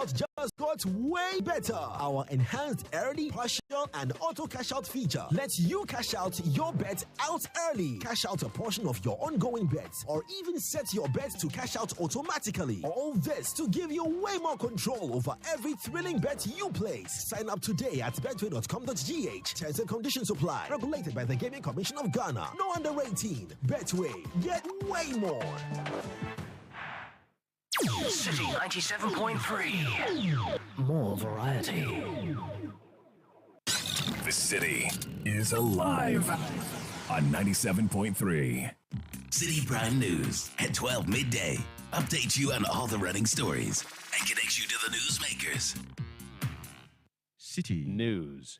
just got way better. Our enhanced early, partial, and auto cash out feature lets you cash out your bet out early. Cash out a portion of your ongoing bets, or even set your bet to cash out automatically. All this to give you way more control over every thrilling bet you place. Sign up today at betway.com.gh. Terms and conditions apply. Regulated by the Gaming Commission of Ghana. No under 18. Betway. Get way more. City 97.3. More variety. The city is alive on 97.3. Citi Prime News at 12 midday. Updates you on all the running stories and connects you to the newsmakers. City News.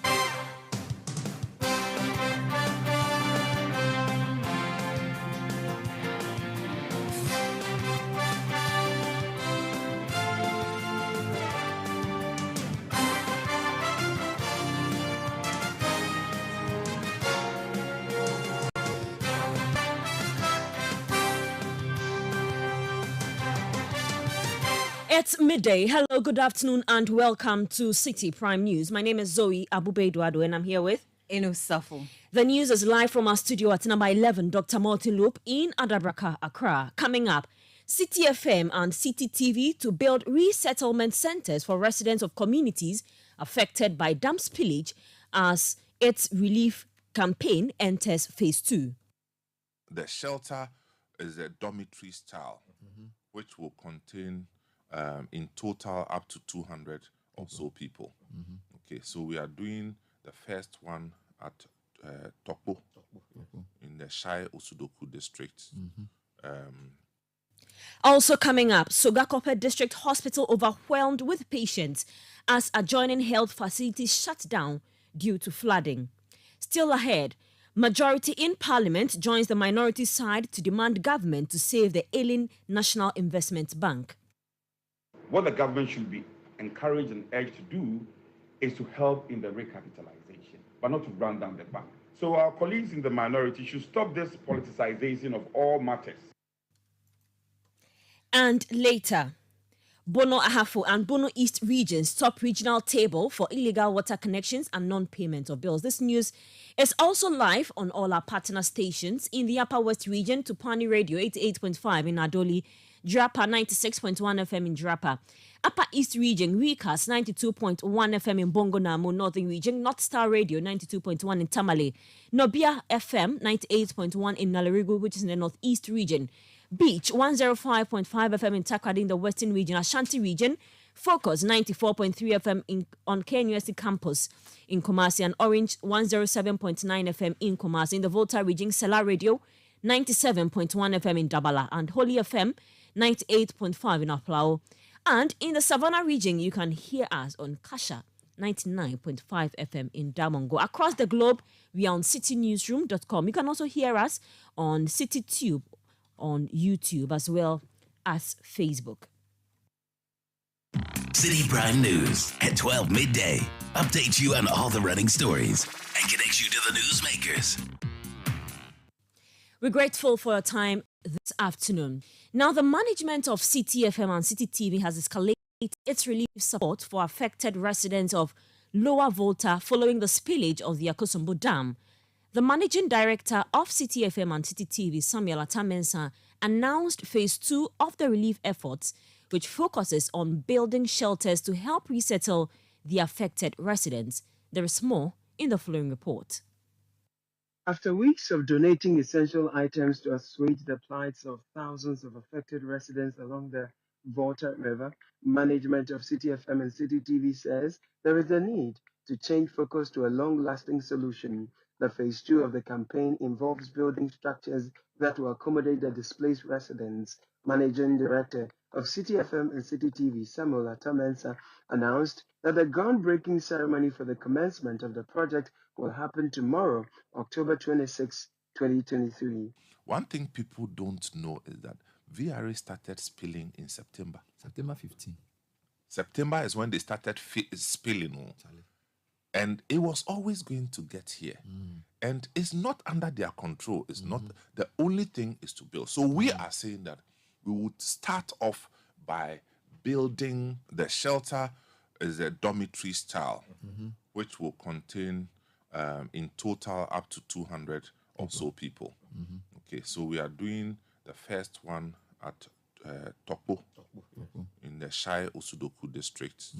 It's midday. Hello, good afternoon, and welcome to Citi Prime News. My name is Zoe Abube-Eduardo, and I'm here with Eno Safo. The news is live from our studio at number 11, Dr. Martin Loop in Adabraka, Accra. Coming up, Citi FM and Citi TV to build resettlement centers for residents of communities affected by dam spillage as its relief campaign enters phase 2. The shelter is a dormitory style, which will contain in total up to 200 or so people. Okay, so we are doing the first one at Tokpo in the Shai Osudoku district. Also coming up, Sogakope District Hospital overwhelmed with patients as adjoining health facilities shut down due to flooding. Still ahead, majority in Parliament joins the minority side to demand government to save the ailing National Investment Bank. What the government should be encouraged and urged to do is to help in the recapitalization, but not to run down the bank. So our colleagues in the minority should stop this politicization of all matters. And later, Bono Ahafo and Bono East regions top regional table for illegal water connections and non-payment of bills. This news is also live on all our partner stations in the Upper West region, Tupani Radio 88.5 in Adoli, Drapa 96.1 FM in Drapa, Upper East region, Recast 92.1 FM in Bongo Namu, Northern region, North Star Radio 92.1 in Tamale, Nobia FM 98.1 in Nalarigu, which is in the Northeast region, Beach 105.5 FM in Takrady in the Western region, Ashanti region, Focus 94.3 FM on KNUST campus in Kumasi, and Orange 107.9 FM in Kumasi. In the Volta region, Sela Radio 97.1 FM in Dabala, and Holy FM 98.5 in Aplao. And in the Savannah region, you can hear us on Kasha 99.5 FM in Damongo. Across the globe, we are on citinewsroom.com. You can also hear us on CityTube on YouTube as well as Facebook. Citi Prime News at 12 midday. Updates you on all the running stories and connects you to the newsmakers. We're grateful for your time this afternoon. Now, the management of Citi FM and Citi TV has escalated its relief support for affected residents of Lower Volta following the spillage of the Akosombo Dam. The managing director of Citi FM and Citi TV, Samuel Atamensa, announced phase 2 of the relief efforts, which focuses on building shelters to help resettle the affected residents. There is more in the following report. After weeks of donating essential items to assuage the plights of thousands of affected residents along the Volta River, management of Citi FM and Citi TV says there is a need to change focus to a long-lasting solution. The phase 2 of the campaign involves building structures that will accommodate the displaced residents. Managing Director of Citi FM and Citi TV, Samuel Atamensa, announced that the groundbreaking ceremony for the commencement of the project will happen tomorrow, October 26, 2023. One thing people don't know is that VRA started spilling in September. September 15. September is when they started spilling. And it was always going to get here. And it's not under their control. It's not. The only thing is to build. So we are saying that we would start off by building the shelter is a dormitory style, which will contain in total up to 200 or so people. Okay, so we are doing the first one at Tokpo in the Shai Osudoku district.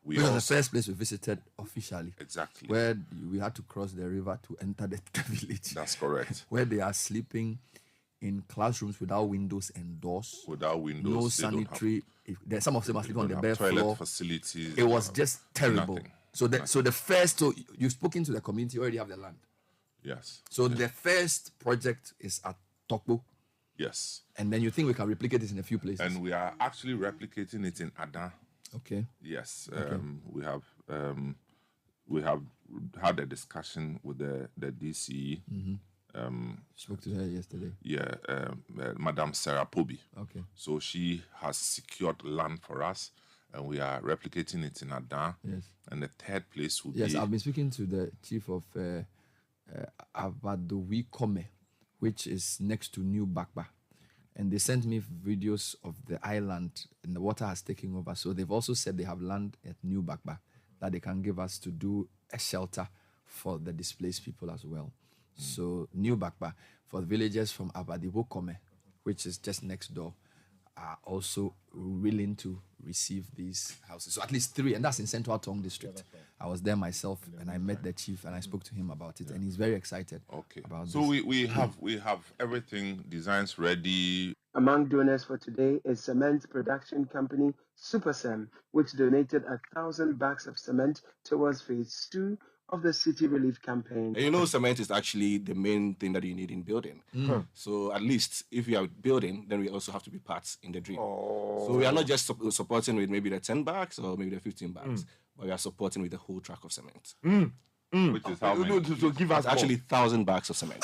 Which was the first place we visited officially. Exactly. Where we had to cross the river to enter the village. That's correct. Where they are sleeping in classrooms without windows and doors. Without windows. No sanitary. Some of them are sleeping on the bare toilet floor. Facilities. It was just terrible. Nothing. So the first, so you've spoken to the community, you already have the land. Yes. So the first project is at Tokpo. Yes. And then you think we can replicate this in a few places? And we are actually replicating it in Adan. Okay. Yes. We have had a discussion with the DCE. Spoke to her yesterday. Yeah, Madam Sarah Pobi. Okay. So she has secured land for us, and we are replicating it in Adan. Yes. And the third place will be... Yes, I've been speaking to the chief of Abadowi Kome, which is next to New Bakba. And they sent me videos of the island, and the water has taken over. So they've also said they have land at New Bakba that they can give us to do a shelter for the displaced people as well. So New Bakba, for the villagers from Abadiwo Kome, which is just next door, are also willing to receive these houses. So at least 3, and that's in Central Tong District. I was there myself, and I met the chief, and I spoke to him about it, and he's very excited. Okay. About so this. we have everything, designs ready. Among donors for today is cement production company Supercem, which donated 1,000 bags of cement towards phase 2 of the city relief campaign. And you know, cement is actually the main thing that you need in building. So at least if we are building, then we also have to be parts in the dream. So we are not just supporting with maybe the 10 bags or maybe the 15 bags, but we are supporting with the whole truck of cement. Which is how many? So give us actually 1,000 bags of cement.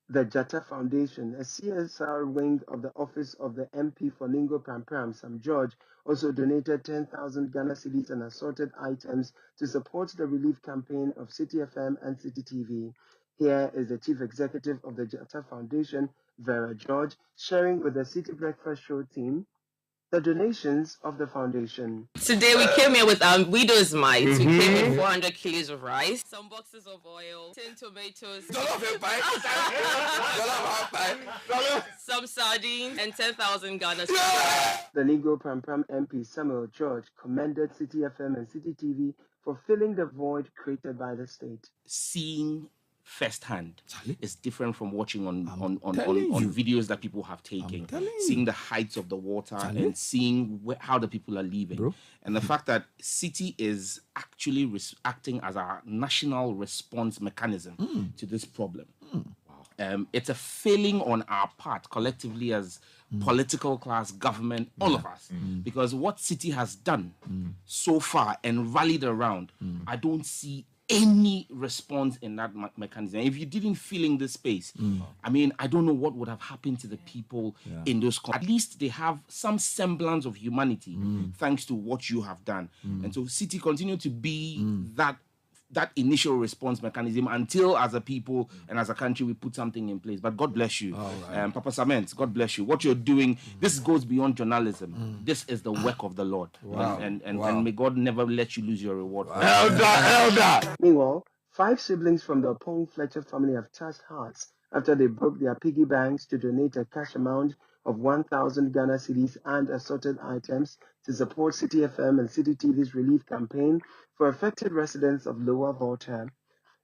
The Jatta Foundation, a CSR wing of the Office of the MP for Ningo Pram, Sam George, also donated 10,000 Ghana cedis and assorted items to support the relief campaign of Citi FM and Citi TV. Here is the Chief Executive of the Jatta Foundation, Vera George, sharing with the Citi Breakfast Show team the donations of the foundation. Today we came here with our widow's mite. We came with 400 kilos of rice, some boxes of oil, 10 tomatoes, some sardines, and 10,000 Ghana cedis. The Ningo Pram MP Samuel George commended Citi FM and Citi TV for filling the void created by the state. Seeing firsthand is different from watching on telling you. videos that people have taken. Seeing the heights of the water and seeing how the people are living. Bro. And the fact that Citi is actually acting as our national response mechanism to this problem. It's a failing on our part collectively as political class, government, all of us. Because what Citi has done so far and rallied around, I don't see any response in that mechanism. If you didn't feel in this space, I mean, I don't know what would have happened to the people in those countries. At least they have some semblance of humanity thanks to what you have done. And so Citi continue to be that initial response mechanism until as a people and as a country we put something in place. But God bless you. Papa Sament, God bless you. What you're doing, this goes beyond journalism. This is the work of the Lord. And may God never let you lose your reward. Elder! Meanwhile, 5 siblings from the Pong Fletcher family have touched hearts after they broke their piggy banks to donate a cash amount of 1,000 Ghana cedis and assorted items to support Citi FM and Citi TV's relief campaign for affected residents of Lower Volta.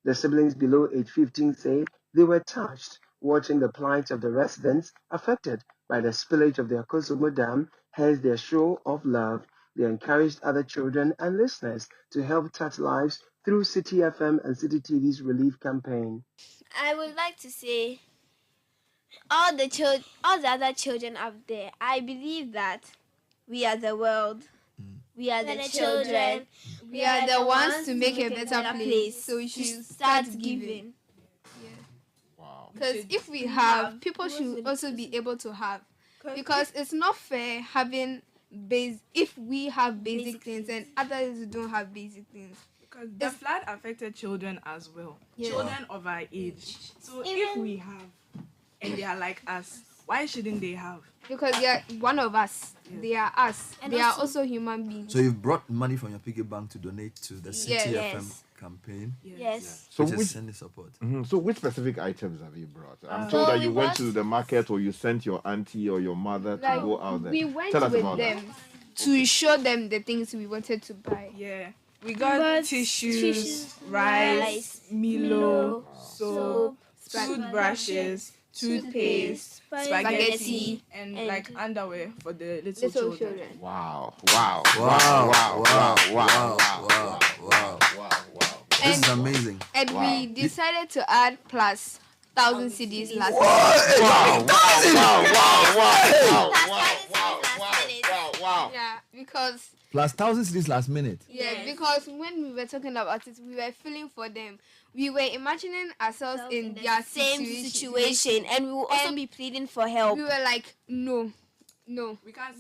The siblings below age 15 say they were touched watching the plight of the residents affected by the spillage of the Akosomo Dam, hence their show of love. They encouraged other children and listeners to help touch lives through Citi FM and Citi TV's relief campaign. I would like to say all the other children out there, I believe that we are the world. We are the children. We are the ones to make a better place. So we should start giving. Wow. Because if we have, people should also be able to have. Because it's not fair having if we have basic things and others don't have basic things. Because the flood affected children as well. Yeah. Children of our age. So if we have, and they are like us, Why shouldn't they have? Because they are one of us. Yeah. They are us. And they are also human beings. So you've brought money from your piggy bank to donate to the Citi FM campaign? Yes. So which is sending support. So which specific items have you brought? I'm told that you went to the market or you sent your auntie or your mother to go out there. We went Tell us with about them that. to show them the things we wanted to buy. Yeah. We got tissues, rice, Milo, soap, toothbrushes, toothpaste, spaghetti, and like underwear for the little children. Wow. This is amazing. And we decided to add plus 1,000 CDs last Wow. Yeah, because plus 1,000 cities last minute. Yeah, because when we were talking about it, we were feeling for them. We were imagining ourselves in their same situation, and we will also be pleading for help. We were like, no, we can't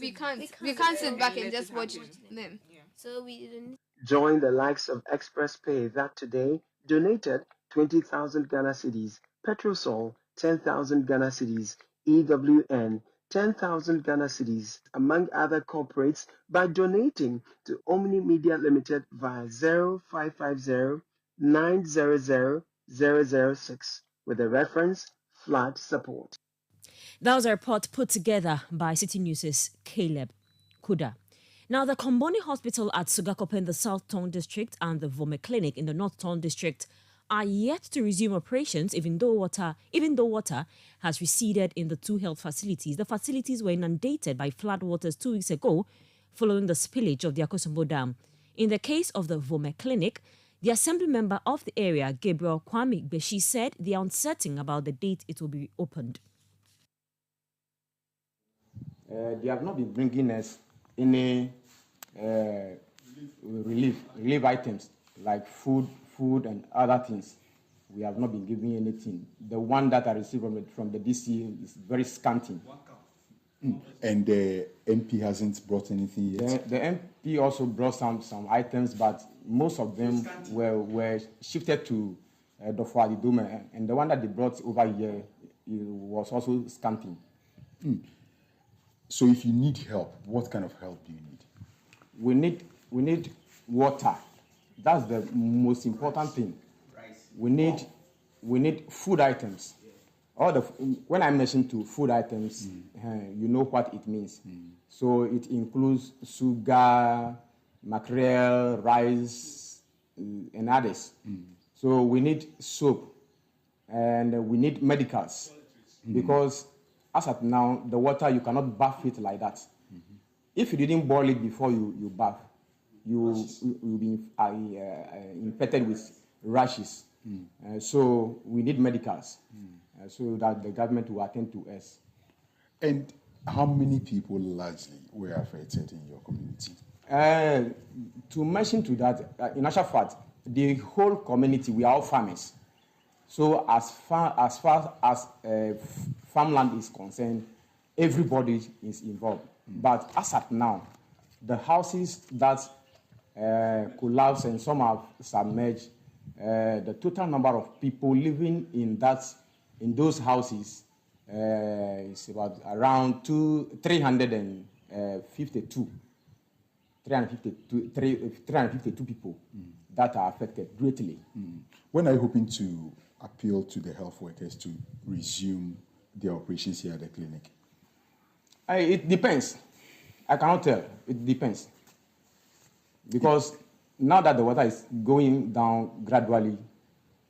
sit back and just watch them. Yeah. So we didn't. Join the likes of Express Pay that today donated 20,000 Ghana cedis, Petrosol 10,000 Ghana cedis, EWN 10,000 Ghana cedis, among other corporates, by donating to Omni Media Limited via 0550 900 006 with the reference flood support. That was a report put together by City News' Caleb Kuda. Now, the Komboni Hospital at Sugakope in the South Town District and the Vome Clinic in the North Town District are yet to resume operations, even though water has receded in the two health facilities. The facilities were inundated by floodwaters 2 weeks ago following the spillage of the Akosombo Dam. In the case of the Vome Clinic, the assembly member of the area, Gabriel Kwame Beshi, said they are uncertain about the date it will be opened. They have not been bringing us any relief items like food and other things. We have not been giving anything. The one that I received from the DC is very scanty. And the MP hasn't brought anything yet? The MP also brought some items, but most of them were shifted to Dofo Adidome, and the one that they brought over here was also scanty. So if you need help, what kind of help do you need? We need water. That's the most important thing. We need food items. When I mention to food items, you know what it means. So it includes sugar, mackerel, rice, and others. So we need soap, and we need medicals, because as at now, the water, you cannot bath it like that. If you didn't boil it before you bath, you will be infected with rashes. So we need medicals so that the government will attend to us. And how many people largely were affected in your community? To mention to that, in actual fact, the whole community, we are all farmers. So as far as farmland is concerned, everybody is involved. But as at now, the houses that collapsed and some have submerged, the total number of people living in those houses is about around 352 people that are affected greatly. When are you hoping to appeal to the health workers to resume their operations here at the clinic? It depends. I cannot tell. It depends. Because now that the water is going down gradually,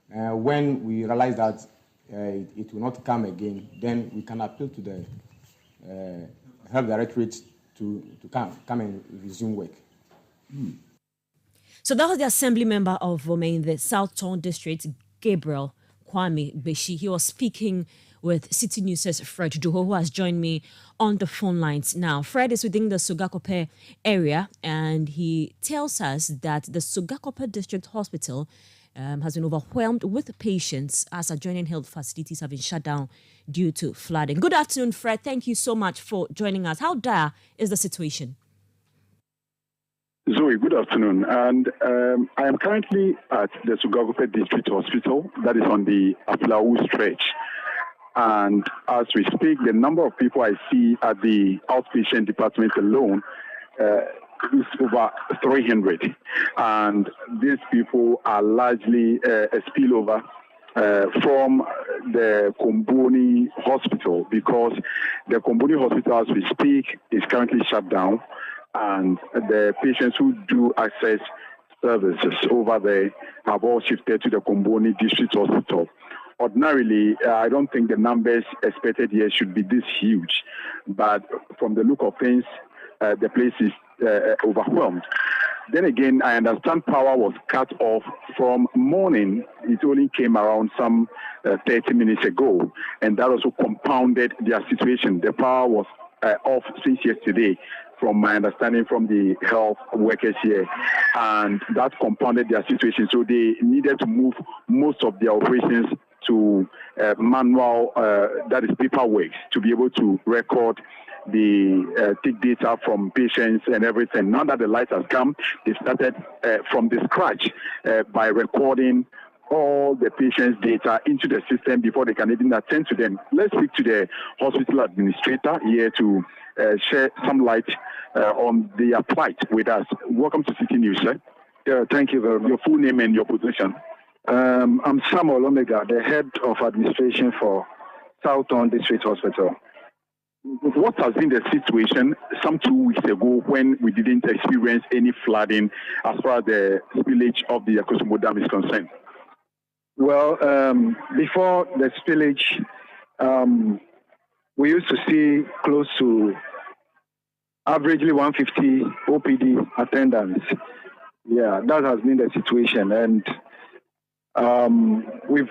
when we realize that it will not come again, then we can appeal to the health directorate to come and resume work. So that was the assembly member of Vome in the South Town District, Gabriel Kwame Beshi. He was speaking with City News' Fred Duho, who has joined me on the phone lines now. Fred is within the Sugakope area, and he tells us that the Sugakope District Hospital has been overwhelmed with patients as adjoining health facilities have been shut down due to flooding. Good afternoon, Fred. Thank you so much for joining us. How dire is the situation? Zoe, good afternoon. And I am currently at the Sugakope District Hospital, that is on the Aflau stretch. And as we speak, the number of people I see at the outpatient department alone is over 300. And these people are largely a spillover from the Komboni Hospital, because the Komboni Hospital, as we speak, is currently shut down. And the patients who do access services over there have all shifted to the Komboni District Hospital. Ordinarily, I don't think the numbers expected here should be this huge, but from the look of things, the place is overwhelmed. Then again, I understand power was cut off from morning. It only came around some 30 minutes ago, and that also compounded their situation. The power was off since yesterday, from my understanding from the health workers here, and that compounded their situation. So they needed to move most of their operations to manual, that is paperwork, to be able to record the take data from patients and everything. Now that the light has come, they started from the scratch by recording all the patients' data into the system before they can even attend to them. Let's speak to the hospital administrator here to share some light on their plight with us. Welcome to Citi News, sir. Yeah, thank you very much. Your full name and your position. I'm Samuel Omega, the head of administration for Southern District Hospital. What has been the situation some 2 weeks ago when we didn't experience any flooding as far as the spillage of the Akosombo Dam is concerned? Well, before the spillage, we used to see close to averagely 150 OPD attendance. Yeah, that has been the situation, and we've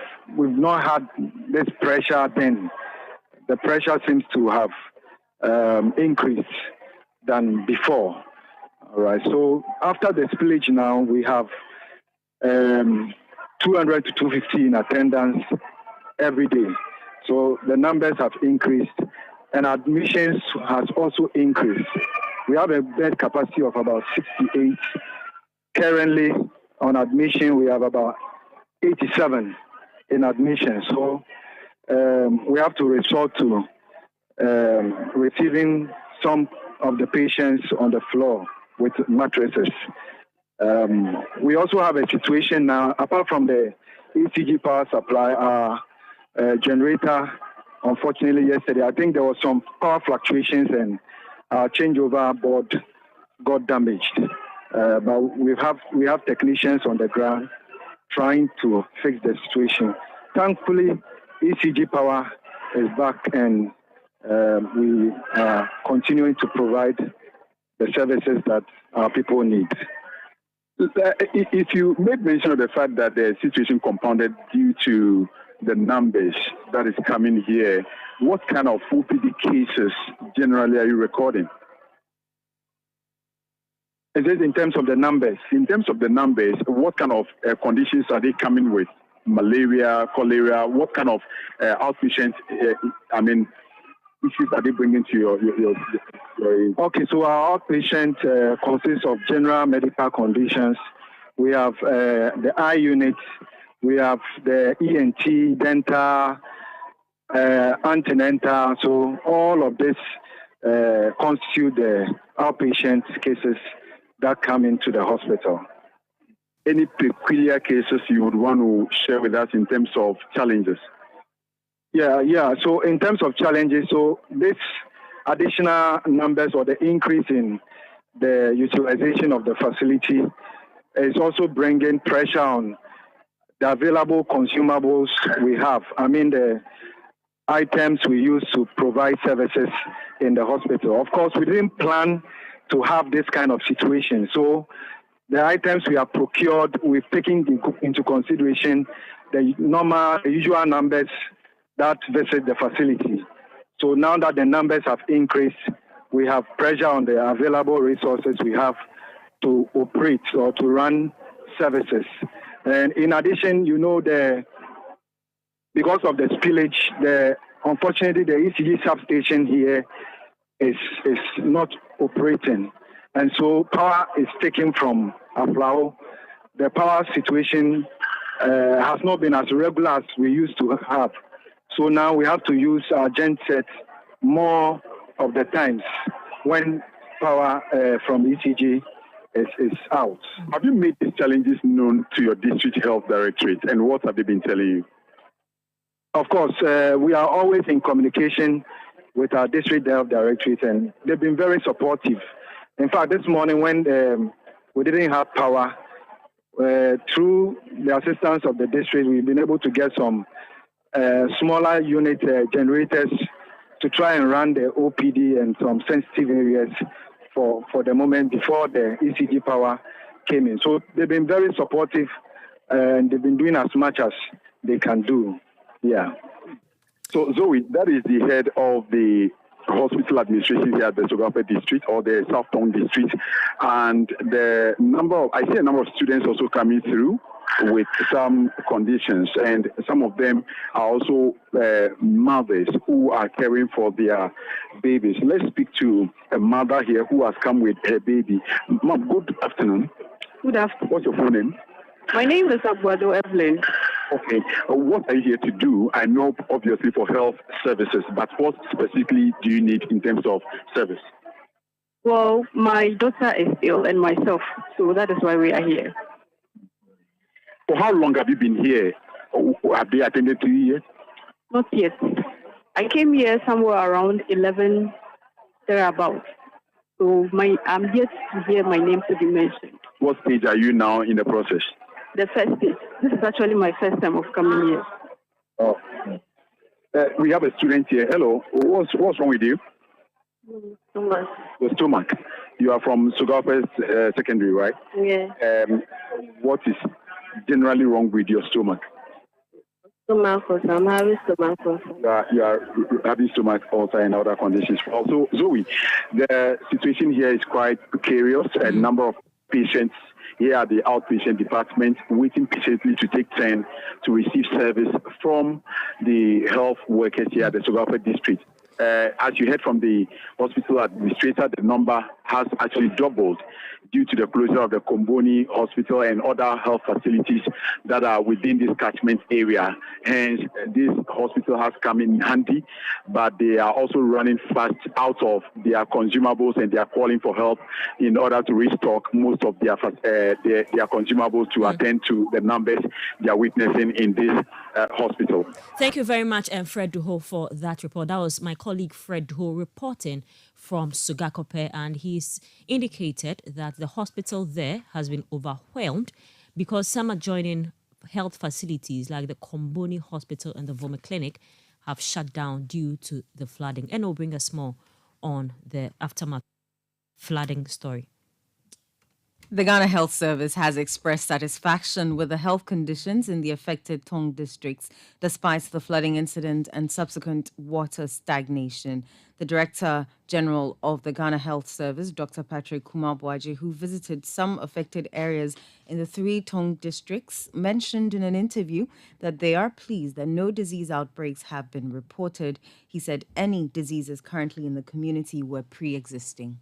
not had this pressure then. The pressure seems to have increased than before. All right. So after the spillage now, we have 200 to 250 in attendance every day. So the numbers have increased, and admissions has also increased. We have a bed capacity of about 68. Currently, on admission, we have about 87 in admission. So we have to resort to receiving some of the patients on the floor with mattresses. We also have a situation now, apart from the ECG power supply, our generator, unfortunately yesterday, I think there was some power fluctuations and our changeover board got damaged. But we have technicians on the ground trying to fix the situation. Thankfully, ECG power is back, and we are continuing to provide the services that our people need. If you made mention of the fact that the situation compounded due to the numbers that is coming here, what kind of OPD cases generally are you recording? Is it in terms of the numbers? In terms of the numbers, what kind of conditions are they coming with? Malaria, cholera, what kind of outpatient, issues are they bringing to your Okay, so our outpatient consists of general medical conditions. We have the eye unit, we have the ENT, dental, antenatal. So all of this constitute the outpatient cases that come into the hospital. Any peculiar cases you would want to share with us in terms of challenges? Yeah. So in terms of challenges, so this additional numbers or the increase in the utilization of the facility is also bringing pressure on the available consumables we have. I mean, the items we use to provide services in the hospital. Of course, we didn't plan to have this kind of situation. So the items we have procured, we've taken into consideration the usual numbers that visit the facility. So now that the numbers have increased, we have pressure on the available resources we have to operate or to run services. And in addition, because of the spillage, unfortunately the ECG substation here is not operating. And so power is taken from Aflao. The power situation has not been as regular as we used to have. So now we have to use our genset more of the times when power from ECG is out. Have you made these challenges known to your district health directorate, and what have they been telling you? Of course, we are always in communication with our district health directorate, and they've been very supportive. In fact, this morning when we didn't have power, through the assistance of the district, we've been able to get some smaller unit generators to try and run the OPD and some sensitive areas for the moment before the ECG power came in. So they've been very supportive, and they've been doing as much as they can do. Yeah. So Zoe, that is the head of the hospital administration here at the Sogape district or the South Tongue district, and I see a number of students also coming through with some conditions, and some of them are also mothers who are caring for their babies. Let's speak to a mother here who has come with her baby. Mom, good afternoon. Good afternoon. What's your full name? My name is Abuado Evelyn. Okay. What are you here to do? I know obviously for health services, but what specifically do you need in terms of service? Well, my daughter is ill and myself, so that is why we are here. For how long have you been here? Have they attended to you yet? Not yet. I came here somewhere around 11, thereabouts. So I'm yet to hear my name to be mentioned. What stage are you now in the process? The first stage. This is actually my first time of coming here. Oh. We have a student here. Hello. What's wrong with you? Stomach. The stomach. You are from Sogape Secondary, right? Yeah. What is generally wrong with your stomach? Stomach ulcer. I'm having stomach ulcer. You are having stomach ulcer and other conditions. Also, Zoe, the situation here is quite precarious. A number of patients here at the outpatient department waiting patiently to take turn to receive service from the health workers here at the Sogape district. As you heard from the hospital administrator, the number has actually doubled due to the closure of the Komboni Hospital and other health facilities that are within this catchment area. Hence, this hospital has come in handy, but they are also running fast out of their consumables, and they are calling for help in order to restock most of their consumables to attend to the numbers they are witnessing in this hospital. Thank you very much, Fred Duho, for that report. That was my colleague Fred Duho reporting from Sogakope, and he's indicated that the hospital there has been overwhelmed because some adjoining health facilities like the Komboni Hospital and the Vome Clinic have shut down due to the flooding. And will bring us more on the aftermath flooding story. The Ghana Health Service has expressed satisfaction with the health conditions in the affected Tong districts, despite the flooding incident and subsequent water stagnation. The Director General of the Ghana Health Service, Dr. Patrick Kumar-Boaji, who visited some affected areas in the 3 Tong districts, mentioned in an interview that they are pleased that no disease outbreaks have been reported. He said any diseases currently in the community were pre-existing.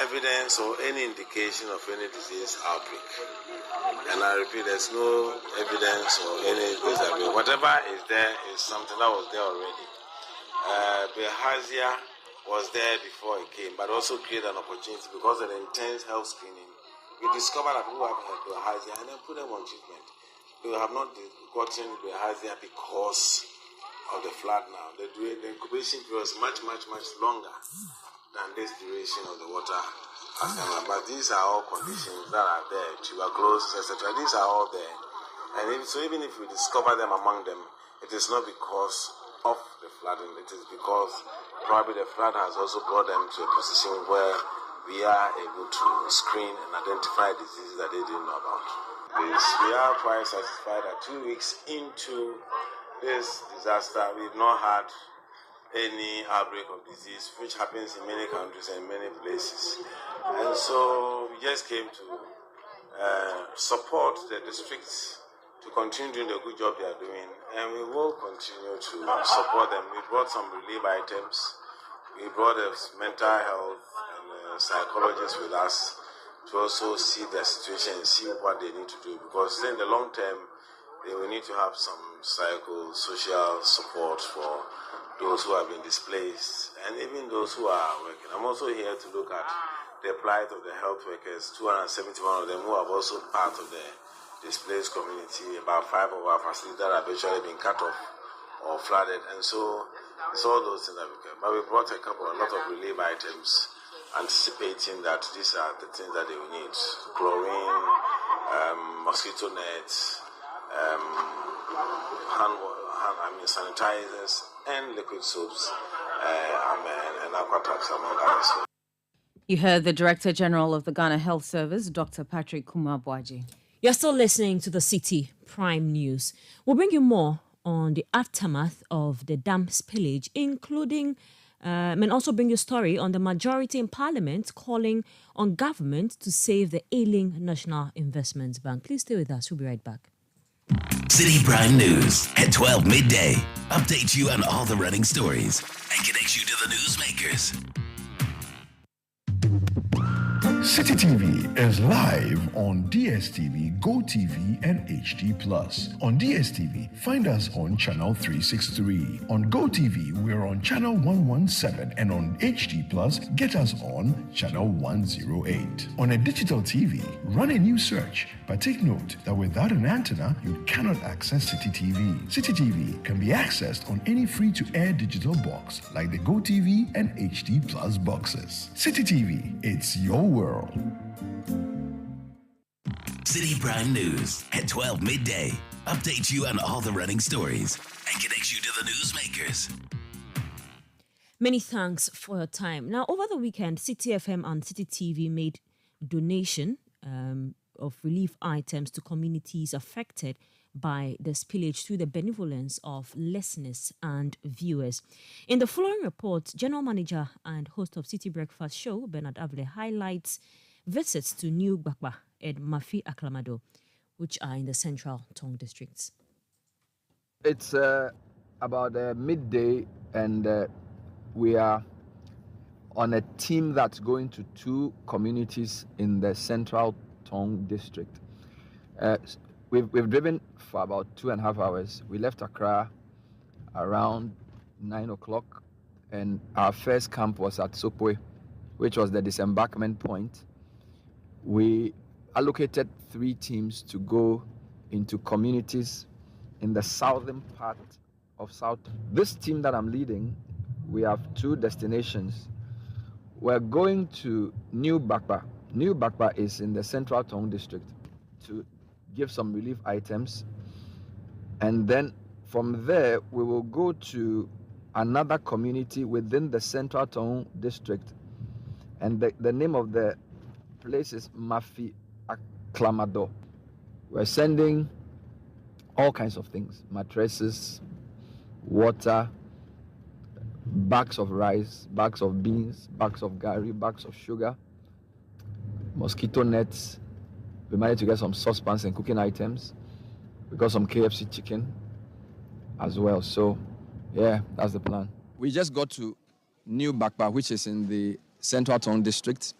Evidence or any indication of any disease outbreak. And I repeat, there's no evidence or any disease outbreak. Whatever is there is something that was there already. Bilharzia was there before it came, but also created an opportunity because of the intense health screening. We discovered that people have had Bilharzia and then put them on treatment. They have not gotten Bilharzia because of the flood now. The incubation period is much longer than this duration of the water has come. But these are all conditions that are there, tuberculosis, etc. These are all there. And so even if we discover them among them, it is not because of the flooding. It is because probably the flood has also brought them to a position where we are able to screen and identify diseases that they didn't know about. We are quite satisfied that 2 weeks into this disaster, we've not had any outbreak of disease, which happens in many countries and many places. And so we just came to support the districts to continue doing the good job they are doing, and we will continue to support them. We brought some relief items. We brought a mental health and psychologists with us to also see their situation and see what they need to do, because in the long term, then we need to have some social support for those who have been displaced and even those who are working. I'm also here to look at the plight of the health workers, 271 of them who are also part of the displaced community. About 5 of our facilities that have actually been cut off or flooded, and so it's all those things that we can. But we brought a lot of relief items, anticipating that these are the things that they will need: chlorine, mosquito nets, sanitizers, and liquid soaps, and aquatabs, among others. You heard the Director General of the Ghana Health Service, Dr. Patrick Kumar-Boaji. You're still listening to the Citi Prime News. We'll bring you more on the aftermath of the dam spillage, including and also bring you a story on the majority in Parliament calling on government to save the ailing National Investment Bank. Please stay with us. We'll be right back. Citi Prime News at 12 midday. Update you on all the running stories and connects you to the newsmakers. Citi TV is live on DSTV, GoTV, and HD+. On DSTV, find us on channel 363. On GoTV, we're on channel 117, and on HD+, get us on channel 108. On a digital TV, run a new search, but take note that without an antenna, you cannot access Citi TV. Citi TV can be accessed on any free-to-air digital box like the GoTV and HD+ boxes. Citi TV, it's your world. Citi Prime News at 12 midday. Updates you on all the running stories and connects you to the newsmakers. Many thanks for your time. Now, over the weekend, Citi FM and Citi TV made donation of relief items to communities affected by the spillage through the benevolence of listeners and viewers. In the following report, General Manager and host of Citi Breakfast Show, Bernard Avle, highlights visits to New Bakba and Mafi Aklamado, which are in the central Tong districts. It's about midday, and we are on a team that's going to 2 communities in the central Tong district. We've driven for about 2.5 hours. We left Accra around 9 o'clock, and our first camp was at Sopwe, which was the disembarkment point. We allocated 3 teams to go into communities in the southern part of South. This team that I'm leading, we have 2 destinations. We're going to New Bakba. New Bakba is in the central Tong district to give some relief items, and then from there we will go to another community within the central Tong district, and the name of the place is Mafi Aklamado. We're sending all kinds of things: mattresses, water, bags of rice, bags of beans, bags of gari, bags of sugar, mosquito nets. We managed to get some saucepans and cooking items. We got some KFC chicken as well. So, yeah, that's the plan. We just got to New Bakba, which is in the central Tong district,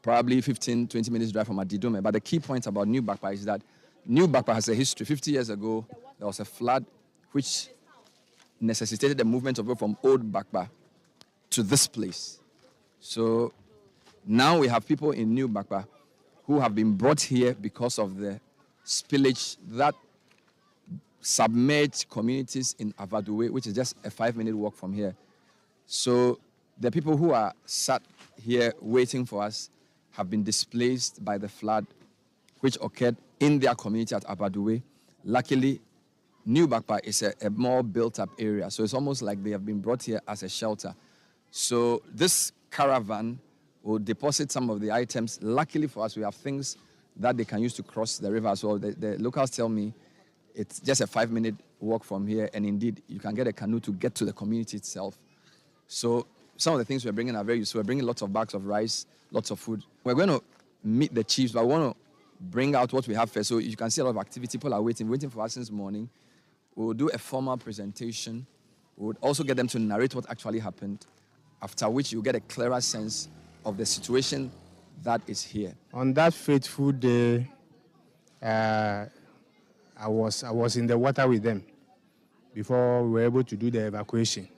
probably 15, 20 minutes drive from Adidume. But the key point about New Bakba is that New Bakba has a history. 50 years ago, there was a flood which necessitated the movement of people from Old Bakba to this place. So now we have people in New Bakba who have been brought here because of the spillage that submerged communities in Avaduwe, which is just a 5-minute walk from here. So the people who are sat here waiting for us have been displaced by the flood which occurred in their community at Avaduwe. Luckily, New Bakba is a more built-up area, so it's almost like they have been brought here as a shelter. So this caravan will deposit some of the items. Luckily for us, we have things that they can use to cross the river as well. The locals tell me it's just a 5-minute walk from here, and indeed, you can get a canoe to get to the community itself. So some of the things we're bringing are very useful. We're bringing lots of bags of rice, lots of food. We're going to meet the chiefs, but we want to bring out what we have first. So you can see a lot of activity. People are waiting for us since morning. We'll do a formal presentation. We'll also get them to narrate what actually happened, after which you get a clearer sense of the situation that is here. On that fateful day, I was in the water with them before we were able to do the evacuation.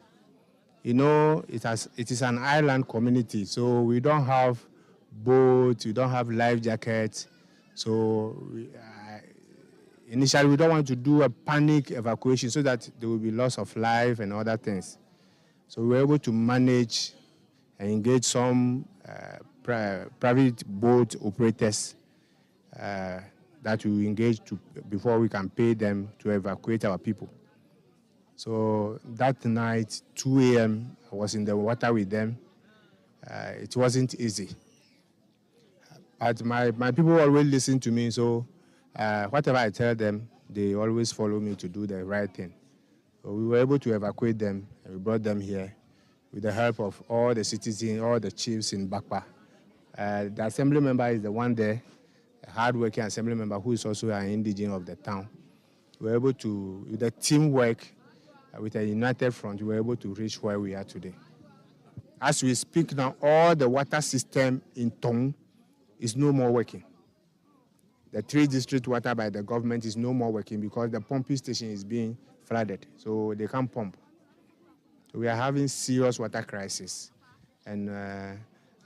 You know, it is an island community, so we don't have boats, we don't have life jackets. So initially, we don't want to do a panic evacuation so that there will be loss of life and other things. So we were able to manage and engage some private boat operators that we engage before we can pay them to evacuate our people. So that night, 2 a.m., I was in the water with them. It wasn't easy. But my people always listen to me, so whatever I tell them, they always follow me to do the right thing. So we were able to evacuate them, and we brought them here with the help of all the citizens, all the chiefs in Bakpa. The assembly member is the one there, a hard-working assembly member who is also an indigene of the town. We were able to, with the teamwork, with a united front, we were able to reach where we are today. As we speak now, all the water system in Tong is no more working. The 3 district water by the government is no more working because the pumping station is being flooded, so they can't pump. So we are having serious water crisis. And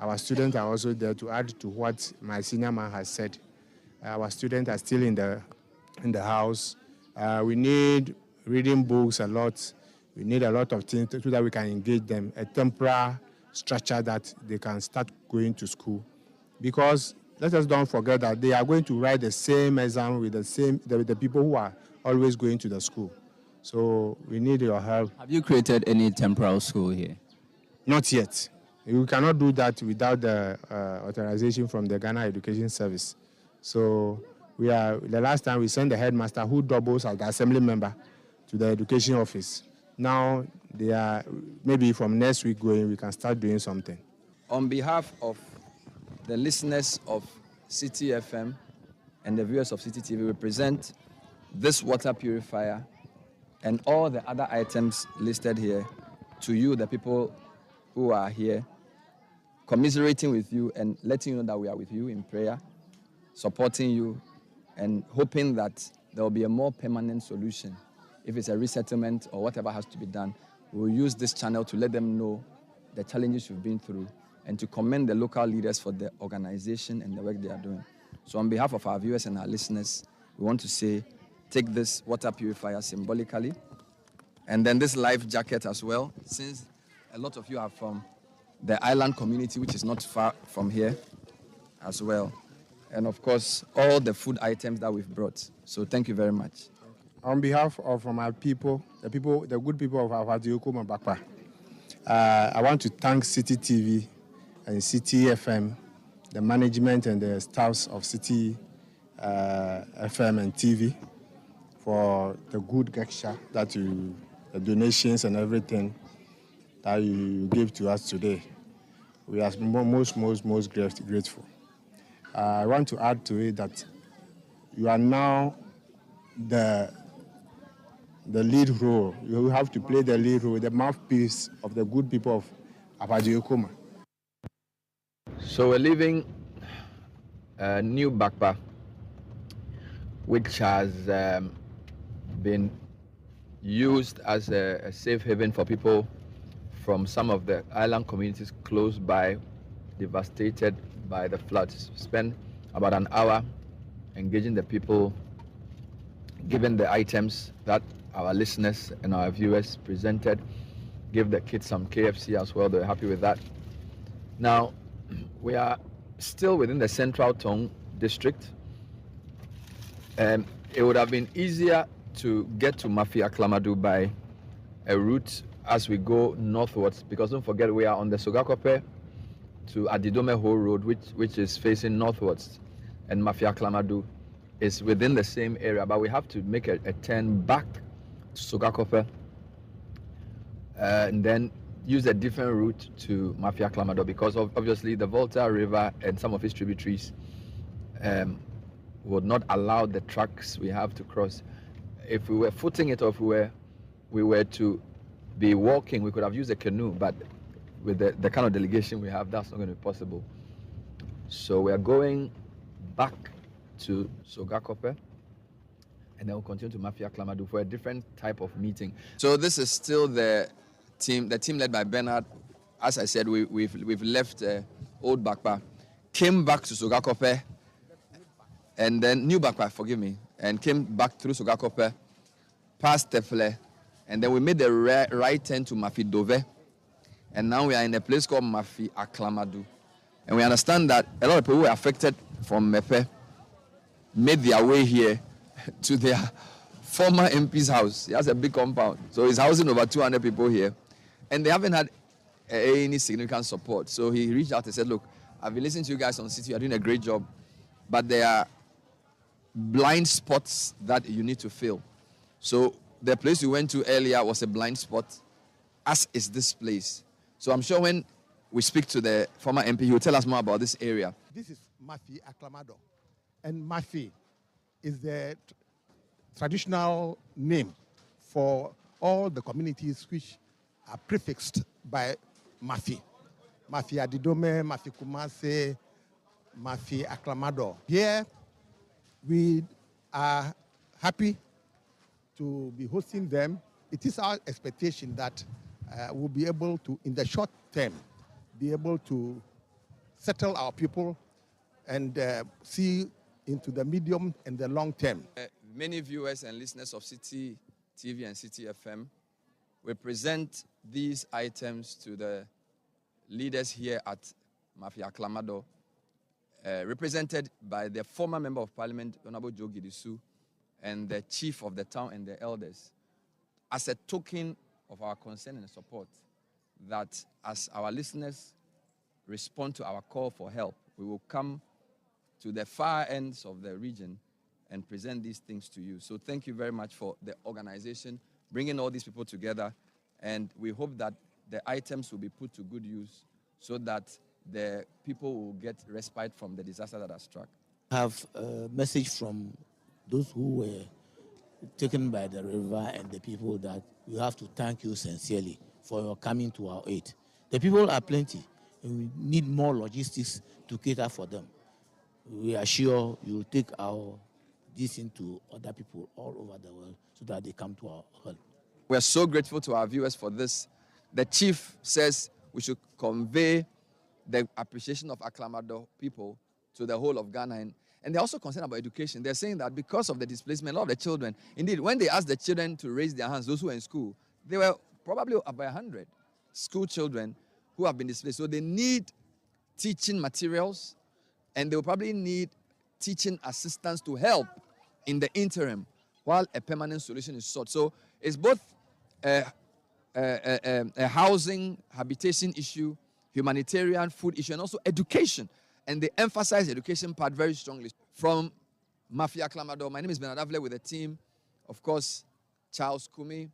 our students are also there to add to what my senior man has said. Our students are still in the house. We need reading books a lot. We need a lot of things so that we can engage them, a temporary structure that they can start going to school. Because let us don't forget that they are going to write the same exam with the people who are always going to the school. So we need your help. Have you created any temporary school here? Not yet. We cannot do that without the authorization from the Ghana Education Service. So the last time we sent the headmaster who doubles as the assembly member to the education office. Now they are, maybe from next week going, we can start doing something. On behalf of the listeners of Citi FM and the viewers of Citi TV, we present this water purifier and all the other items listed here to you, the people who are here, commiserating with you and letting you know that we are with you in prayer, supporting you, and hoping that there will be a more permanent solution. If it's a resettlement or whatever has to be done, we'll use this channel to let them know the challenges you've been through and to commend the local leaders for the organization and the work they are doing. So on behalf of our viewers and our listeners, we want to say, take this water purifier symbolically, and then this life jacket as well, since a lot of you are from the island community, which is not far from here as well. And of course, all the food items that we've brought. So thank you very much. On behalf of my people, the good people of Afadiokuma Bakpa, I want to thank Citi TV and Citi FM, the management and the staffs of Citi FM and TV for the good gesture that the donations and everything that you gave to us today. We are most grateful. I want to add to it that you are now the lead role. You have to play the lead role, the mouthpiece of the good people of Afadiokuma. So we're leaving New Bakpa, which has been used as a safe haven for people from some of the island communities close by, devastated by the floods. Spend about an hour engaging the people, giving the items that our listeners and our viewers presented. Give the kids some KFC as well. They're happy with that. Now, we are still within the Central Tong district. It would have been easier to get to Mafia Klamadu by a route as we go northwards, because don't forget we are on the Sogakope to Adidome Ho Road, which is facing northwards, and Mafia Klamadu is within the same area, but we have to make a turn back to Sogakope and then use a different route to Mafia Klamadu, because obviously the Volta River and some of its tributaries would not allow the trucks we have to cross. If we were footing it, or if we were to be walking, we could have used a canoe, but with the kind of delegation we have, that's not going to be possible. So we are going back to Sogakope, and then we'll continue to Mafia Clamado for a different type of meeting. So this is still the team led by Bernard. As I said, we've left Old Bakpa, came back to Sogakope, and then New Bakpa, forgive me, and came back through Sogakope, past Tefle, and then we made the right turn to Mafi Dove, and now we are in a place called Mafi Aklamadu. And we understand that a lot of people who were affected from Mepe made their way here to their former MP's house. He has a big compound, so he's housing over 200 people here, and they haven't had any significant support. So he reached out and said, look, I've been listening to you guys on Citi, you're doing a great job, but there are blind spots that you need to fill. So the place we went to earlier was a blind spot, as is this place. So I'm sure when we speak to the former MP, he will tell us more about this area. This is Mafi Aklamado, and Mafi is the traditional name for all the communities which are prefixed by Mafi. Mafi Adidome, Mafi Kumase, Mafi Aklamado. Here, we are happy to be hosting them. It is our expectation that we'll be able to, in the short term, be able to settle our people and see into the medium and the long term. Many viewers and listeners of Citi TV and Citi FM, we present these items to the leaders here at Mafia Aklamado, represented by the former Member of Parliament, Honorable Joe Gidisu, and the chief of the town and the elders, as a token of our concern and support that as our listeners respond to our call for help, we will come to the far ends of the region and present these things to you. So thank you very much for the organization, bringing all these people together, and we hope that the items will be put to good use so that the people will get respite from the disaster that has struck. I have a message from those who were taken by the river and the people that we have to thank you sincerely for your coming to our aid. The people are plenty, and we need more logistics to cater for them. We are sure you will take this into other people all over the world so that they come to our help. We are so grateful to our viewers for this. The chief says we should convey the appreciation of Aklamado people to the whole of Ghana. And they're also concerned about education. They're saying that because of the displacement, a lot of the children, indeed, when they asked the children to raise their hands, those who were in school, they were probably about 100 school children who have been displaced. So they need teaching materials, and they will probably need teaching assistants to help in the interim while a permanent solution is sought. So it's both a housing, habitation issue, humanitarian, food issue, and also education. And they emphasize the education part very strongly. From Mafia Aklamado, my name is Bernard Avle with the team. Of course, Charles Kumi,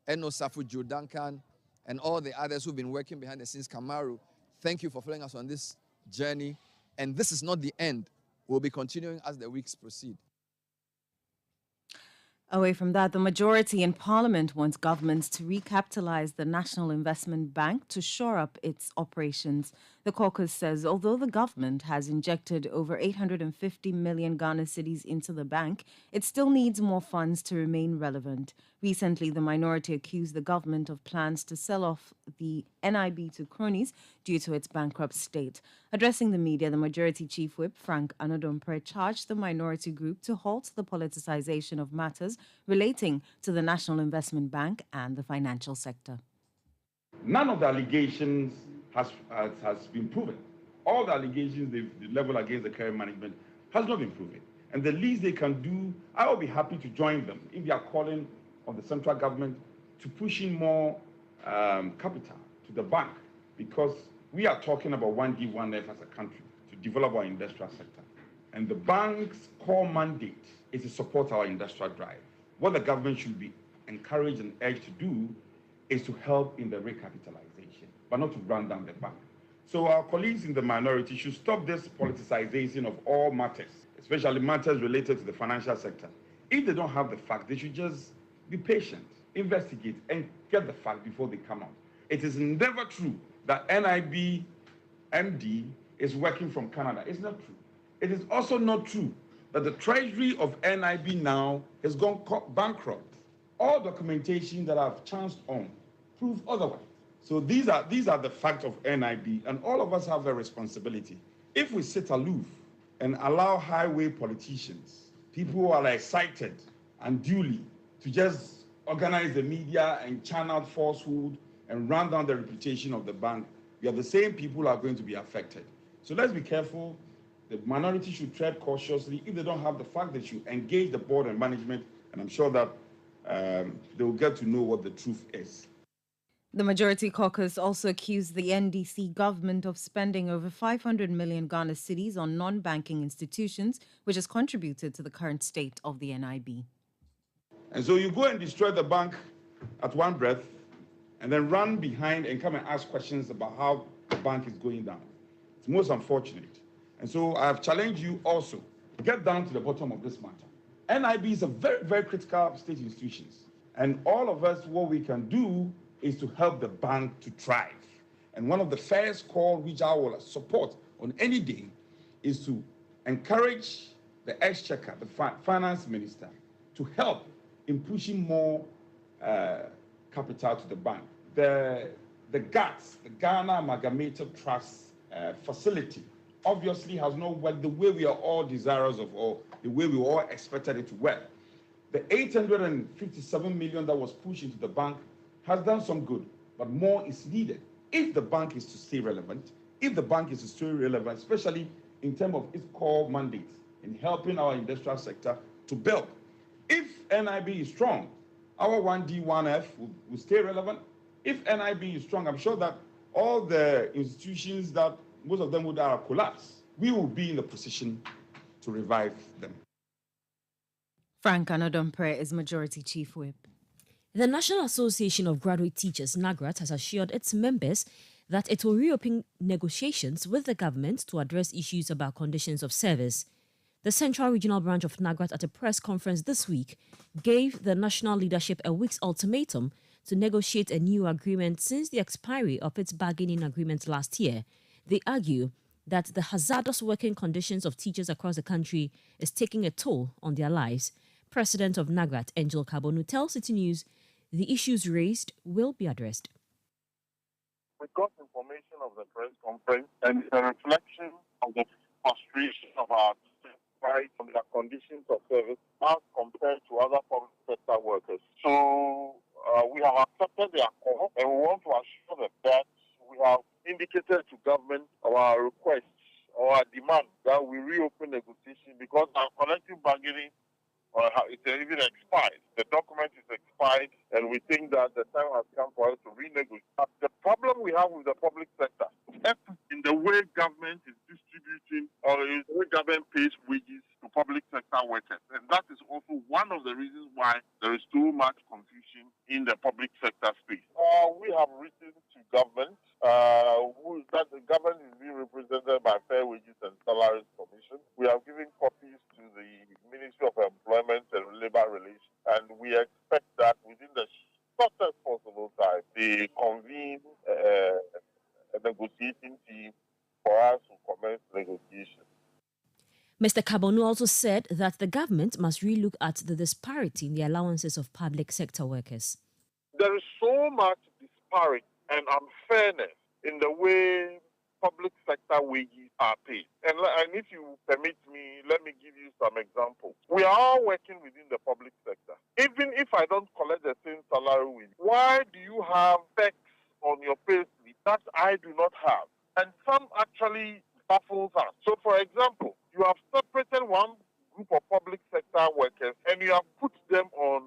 Eno Safu, Joe Duncan, and all the others who've been working behind the scenes. Kamaru, thank you for following us on this journey. And this is not the end. We'll be continuing as the weeks proceed. Away from that, the majority in Parliament wants governments to recapitalize the National Investment Bank to shore up its operations. The caucus says although the government has injected over 850 million Ghana cedis into the bank, it still needs more funds to remain relevant. Recently, the minority accused the government of plans to sell off the NIB to cronies due to its bankrupt state. Addressing the media, the majority chief whip, Frank Anodompre, charged the minority group to halt the politicization of matters relating to the National Investment Bank and the financial sector. None of the allegations has been proven. All the allegations they've leveled against the current management has not been proven. And the least they can do, I will be happy to join them if they are calling on the central government to push in more capital to the bank, because we are talking about 1D, 1F as a country to develop our industrial sector. And the bank's core mandate is to support our industrial drive. What the government should be encouraged and urged to do is to help in the recapitalization, but not to run down the bank. So our colleagues in the minority should stop this politicization of all matters, especially matters related to the financial sector. If they don't have the facts, they should just be patient, investigate, and get the fact before they come out. It is never true that NIB MD is working from Canada. It's not true. It is also not true that the treasury of NIB now has gone bankrupt. All documentation that I've chanced on prove otherwise. So these are the facts of NIB, and all of us have a responsibility. If we sit aloof and allow highway politicians, people who are excited unduly, to just organize the media and channel falsehood and run down the reputation of the bank, we are the same people who are going to be affected. So let's be careful. The minority should tread cautiously. If they don't have the fact, they should engage the board and management, and I'm sure that they will get to know what the truth is. The Majority Caucus also accused the NDC government of spending over 500 million Ghana cedis on non-banking institutions, which has contributed to the current state of the NIB. And so you go and destroy the bank at one breath, and then run behind and come and ask questions about how the bank is going down. It's most unfortunate. And so I have challenged you also to get down to the bottom of this matter. NIB is a very, very critical state institution. And all of us, what we can do is to help the bank to thrive. And one of the first calls which I will support on any day is to encourage the Exchequer, the finance minister, to help in pushing more capital to the bank. The GATS, the Ghana Amalgamated Trust facility, obviously has not worked the way we are all desirous of, or the way we all expected it to work. The 857 million that was pushed into the bank has done some good, but more is needed if the bank is to stay relevant, especially in terms of its core mandate in helping our industrial sector to build. If NIB is strong, our 1D, 1F will stay relevant. If NIB is strong, I'm sure that all the institutions that most of them would have collapsed, we will be in the position to revive them. Frank Anadompre is Majority Chief Whip. The National Association of Graduate Teachers, NAGRAT, has assured its members that it will reopen negotiations with the government to address issues about conditions of service. The Central Regional Branch of NAGRAT at a press conference this week gave the national leadership a week's ultimatum to negotiate a new agreement since the expiry of its bargaining agreement last year. They argue that the hazardous working conditions of teachers across the country is taking a toll on their lives. President of NAGRAT, Angel Kabonu, tells Citi News the issues raised will be addressed. We got information of the press conference, and it's a reflection of the frustration of our right on their conditions of service as compared to other public sector workers. So we have accepted their call, and we want to assure them that we have indicated to government our request or our demand that we reopen negotiation because our collective bargaining it's even expired. The document is expired, and we think that the time has come for us to renegotiate. The problem we have with the public sector in the way government is distributing or the way government pays wages to public sector workers. And that is also one of the reasons why there is too much confusion in the public sector space. We have written to government that the government is being represented by Fair Wages and Salaries Commission. We have given copies to the Ministry of Employment and Labour Relations, and we expect that within the shortest possible time, they convene a negotiating team for us to commence negotiations. Mr. Kabonu also said that the government must relook at the disparity in the allowances of public sector workers. There is so much disparity and unfairness in the way public sector wages are paid. And if you permit me, let me give you some examples. We are all working within the public sector. Even if I don't collect the same salary with you, why do you have tax on your pay slip that I do not have? And some actually baffles us. So, for example, you have separated one group of public sector workers and you have put them on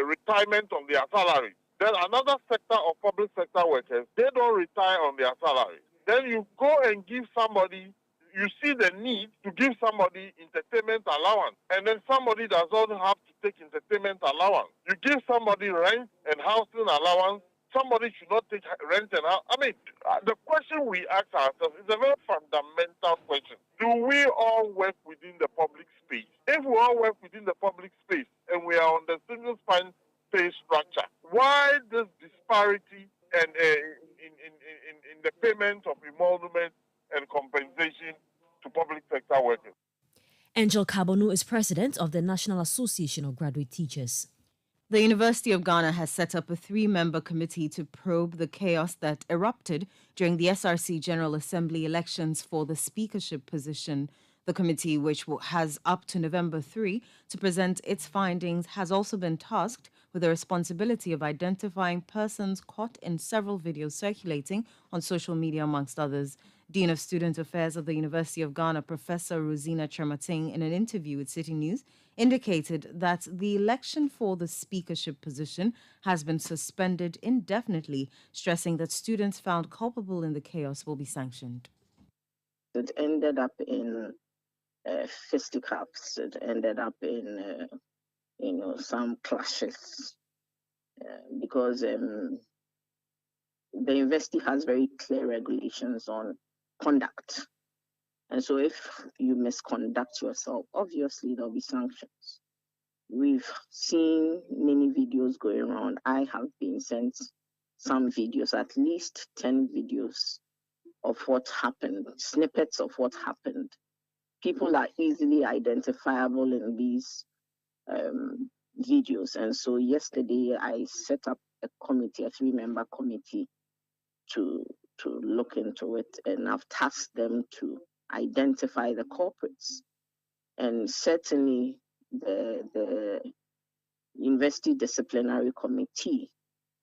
retirement on their salaries. Then another sector of public sector workers, they don't retire on their salaries. Then you go and give somebody, you see the need to give somebody entertainment allowance, and then somebody does not have to take entertainment allowance. You give somebody rent and housing allowance, somebody should not take rent and housing. I mean, the question we ask ourselves is a very fundamental question. Do we all work within the public space? If we all work within the public space and we are on the single spine pay structure, why this disparity and in the payment of emolument and compensation to public sector workers. Angel Kabonu is president of the National Association of Graduate Teachers. The University of Ghana has set up a 3-member committee to probe the chaos that erupted during the SRC General Assembly elections for the speakership position. The committee, which has up to November 3 to present its findings, has also been tasked with the responsibility of identifying persons caught in several videos circulating on social media, amongst others. Dean of Student Affairs of the University of Ghana, Professor Rosina Chermating, in an interview with Citi News, indicated that the election for the speakership position has been suspended indefinitely, stressing that students found culpable in the chaos will be sanctioned. It ended up in fisticuffs. It ended up in, some clashes because the university has very clear regulations on conduct. And so if you misconduct yourself, obviously there'll be sanctions. We've seen many videos going around. I have been sent some videos, at least 10 videos of what happened, snippets of what happened. People are easily identifiable in these videos. And so yesterday I set up a committee, a 3-member committee to look into it, and I've tasked them to identify the culprits. And certainly the University Disciplinary Committee,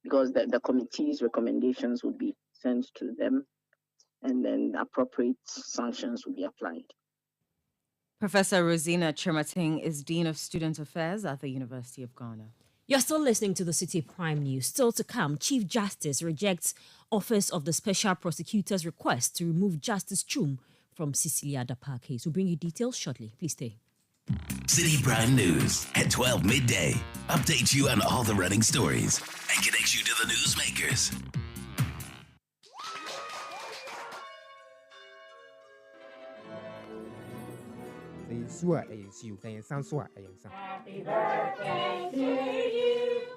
because the committee's recommendations will be sent to them, and then appropriate sanctions will be applied. Professor Rosina Chermating is Dean of Student Affairs at the University of Ghana. You're still listening to the Citi Prime News. Still to come, Chief Justice rejects Office of the Special Prosecutor's request to remove Justice Chum from Cecilia Dapa case. We'll bring you details shortly. Please stay. Citi Prime News at 12 midday. Update you on all the running stories and connects you to the newsmakers.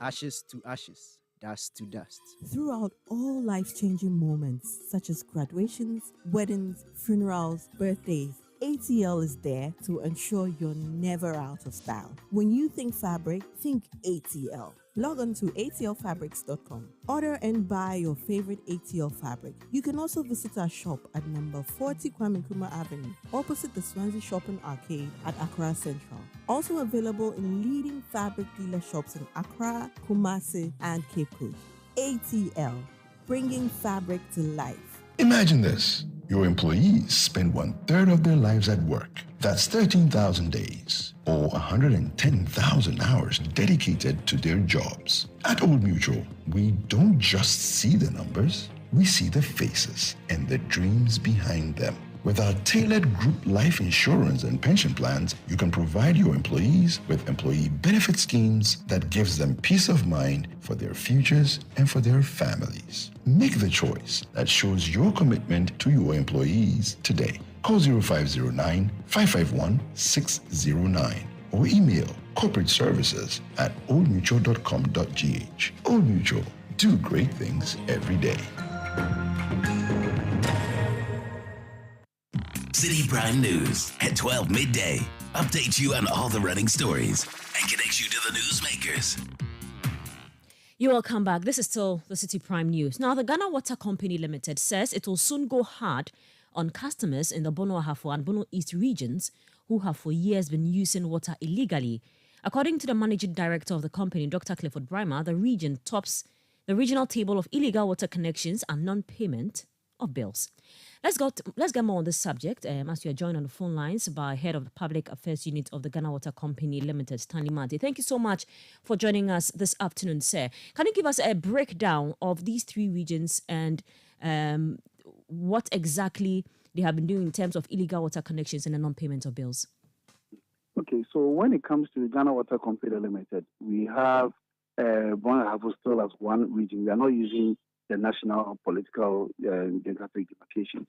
Ashes to ashes, dust to dust. Throughout all life-changing moments such as graduations, weddings, funerals, birthdays, ATL is there to ensure you're never out of style. When you think fabric, think ATL. Log on to atlfabrics.com. Order and buy your favorite ATL fabric. You can also visit our shop at number 40 Kwame Nkrumah Avenue, opposite the Swansea Shopping Arcade at Accra Central. Also available in leading fabric dealer shops in Accra, Kumasi, and Cape Coast. ATL, bringing fabric to life. Imagine this. Your employees spend 1/3 of their lives at work. That's 13,000 days or 110,000 hours dedicated to their jobs. At Old Mutual, we don't just see the numbers, we see the faces and the dreams behind them. With our tailored group life insurance and pension plans, you can provide your employees with employee benefit schemes that gives them peace of mind for their futures and for their families. Make the choice that shows your commitment to your employees today. Call 0509-551-609 or email corporateservices@oldmutual.com.gh. Old Mutual, do great things every day. Citi Prime News at 12 midday. Update you on all the running stories and connects you to the newsmakers. You're welcome back. This is still the Citi Prime News. Now, the Ghana Water Company Limited says it will soon go hard on customers in the Bono Ahafo and Bono East regions who have for years been using water illegally. According to the managing director of the company, Dr. Clifford Brymer, the region tops the regional table of illegal water connections and non-payment of bills. Let's get more on this subject as we are joined on the phone lines by Head of the Public Affairs Unit of the Ghana Water Company Limited, Stanley Mante. Thank you so much for joining us this afternoon, sir. Can you give us a breakdown of these 3 regions and what exactly they have been doing in terms of illegal water connections and the non-payment of bills? Okay, so when it comes to the Ghana Water Company Limited, we have Bono Ahafo still as one region. We are not using the national political geographic demarcation.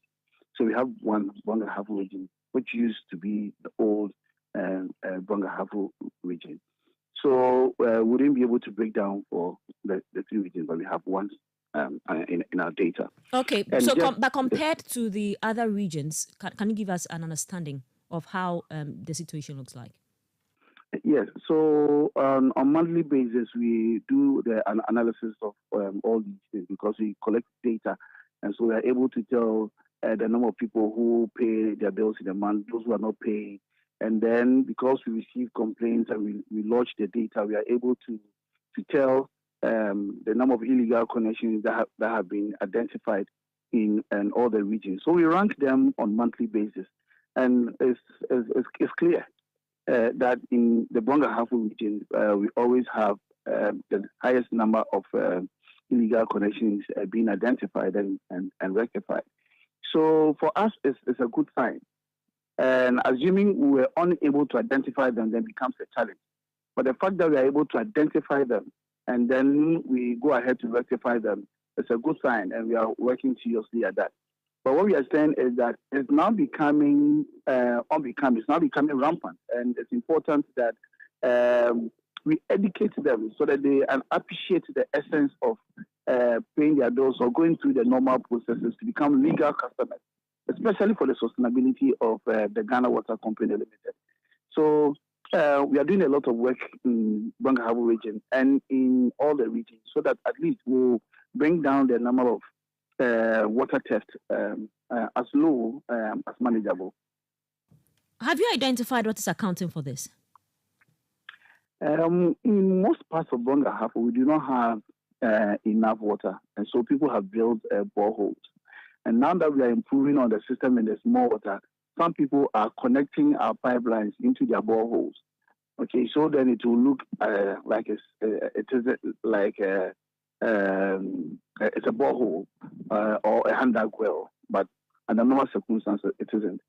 So we have one Bono Ahafo region, which used to be the old Bono Ahafo region. So we wouldn't be able to break down for the 3 regions, but we have one in our data. Okay, And so just- but compared to the other regions, can you give us an understanding of how the situation looks like? Yes. So on monthly basis, we do the analysis of all these things because we collect data, and so we are able to tell the number of people who pay their bills in a month, those who are not paying, and then because we receive complaints and we lodge the data, we are able to tell the number of illegal connections that have been identified in all the regions. So we rank them on monthly basis, and it's clear. That in the Bonga-Hafu region, we always have the highest number of illegal connections being identified and rectified. So for us, it's a good sign. And assuming we were unable to identify them, then becomes a challenge. But the fact that we are able to identify them and then we go ahead to rectify them, it's a good sign, and we are working seriously at that. But what we are saying is that it's now becoming it's now becoming rampant, and it's important that we educate them so that they appreciate the essence of paying their bills or going through the normal processes to become legal customers, especially for the sustainability of the Ghana Water Company Limited. So we are doing a lot of work in Bonga-Hafu region and in all the regions so that at least we'll bring down the number of water theft as low as manageable. Have you identified what is accounting for this? In most parts of Bonga-Hafu, we do not have enough water, and so people have built boreholes. And now that we are improving on the system and there's more water, some people are connecting our pipelines into their boreholes. Okay, so then it will look like it's a borehole or a hand dug well, but under normal circumstances it isn't.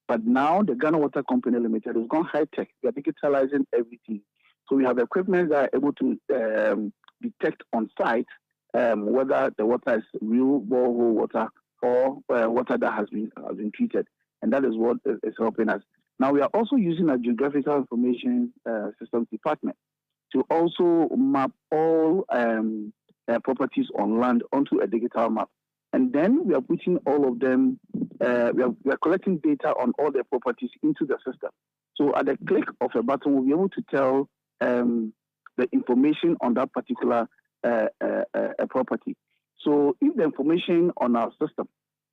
But now the Ghana Water Company Limited has gone high tech. We are digitalizing everything, so we have equipment that are able to detect on site whether the water is real borehole water or water that has been treated, and that is what is helping us. Now we are also using a geographical information systems department to also map all properties on land onto a digital map. And then we are putting all of them, we are collecting data on all the properties into the system. So at the click of a button, we'll be able to tell the information on that particular property. So if the information on our system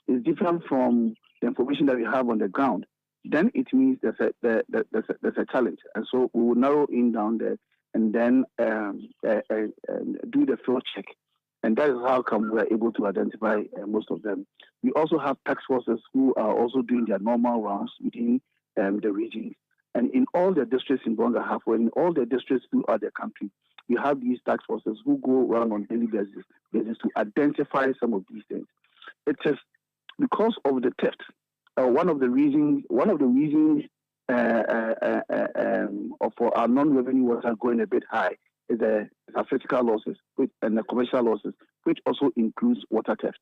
is different from the information that we have on the ground, then it means there's a challenge. And so we will narrow in down there and then do the field check. And that is how come we're able to identify most of them. We also have task forces who are also doing their normal rounds within the regions. And in all the districts in Bonga-Hafu, and in all the districts throughout the country, we have these task forces who go around on daily basis to identify some of these things. It is because of the theft. One of the reasons for our non-revenue water going a bit high is our physical losses and the commercial losses, which also includes water theft.